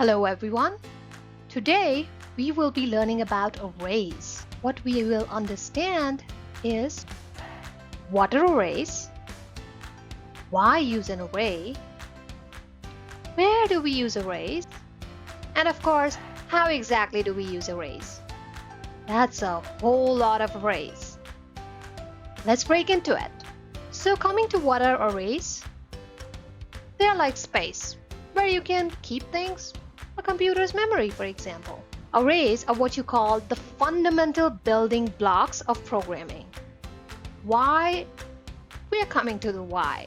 Hello everyone. Today we will be learning about arrays. What we will understand is what are arrays, why use an array, where do we use arrays, and of course, how exactly do we use arrays? That's a whole lot of arrays. Let's break into it. So coming to what are arrays? They're like space, where you can keep things. A computer's memory, for example. Arrays are what you call the fundamental building blocks of programming. Why? We are coming to the why.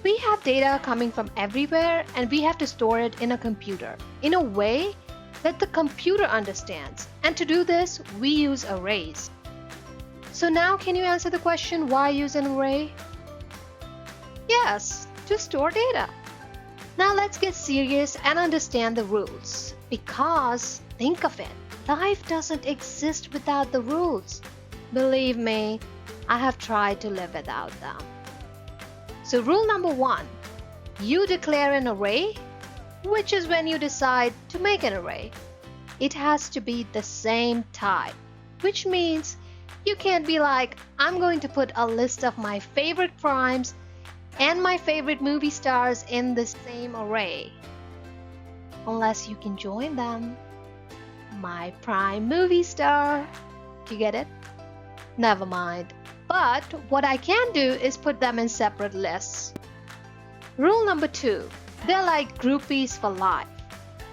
We have data coming from everywhere and we have to store it in a computer in a way that the computer understands. And to do this, we use arrays. So now can you answer the question, why use an array? Yes, to store data. Now let's get serious and understand the rules. Because, think of it, life doesn't exist without the rules. Believe me, I have tried to live without them. So rule number 1, you declare an array, which is when you decide to make an array. It has to be the same type, which means you can't be like, I'm going to put a list of my favorite primes and my favorite movie stars in the same array. Unless you can join them. My prime movie star. Do you get it? Never mind. But what I can do is put them in separate lists. Rule number 2. They're like groupies for life.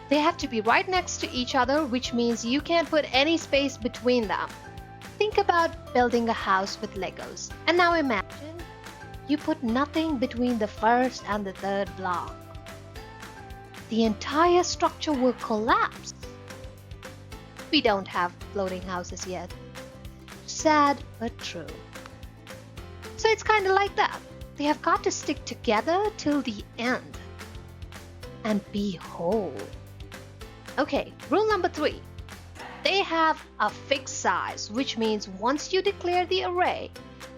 They have to be right next to each other, which means you can't put any space between them. Think about building a house with Legos. And now imagine you put nothing between the first and the third block. The entire structure will collapse. We don't have floating houses yet. Sad but true. So it's kind of like that. They have got to stick together till the end and be whole. Okay, rule number 3. They have a fixed size, which means once you declare the array,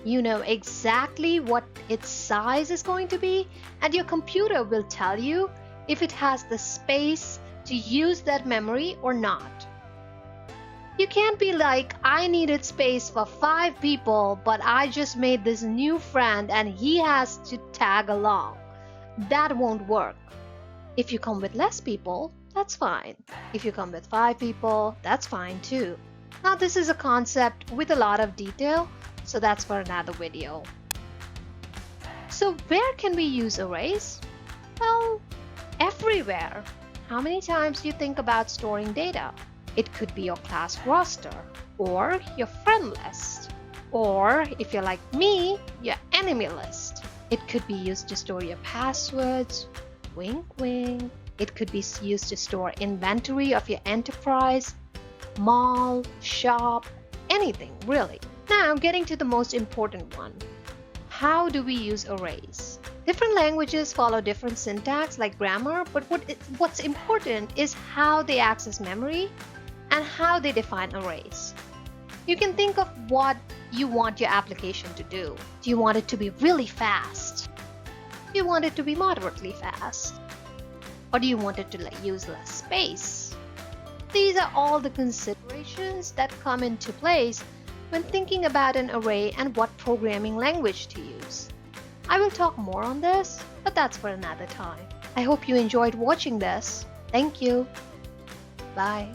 you know exactly what its size is going to be, and your computer will tell you if it has the space to use that memory or not. You can't be like, I needed space for 5 people, but I just made this new friend and he has to tag along. That won't work. If you come with less people, that's fine. If you come with 5 people, that's fine too. Now this is a concept with a lot of detail, so that's for another video. So where can we use arrays? Well, everywhere. How many times do you think about storing data? It could be your class roster, or your friend list, or if you're like me, your enemy list. It could be used to store your passwords, wink wink. It could be used to store inventory of your enterprise, mall, shop, anything really. Now getting to the most important one. How do we use arrays? Different languages follow different syntax like grammar, but what's important is how they access memory and how they define arrays. You can think of what you want your application to do. Do you want it to be really fast? Do you want it to be moderately fast? Or do you want it to use less space? These are all the considerations that come into place when thinking about an array and what programming language to use. I will talk more on this, but that's for another time. I hope you enjoyed watching this. Thank you. Bye.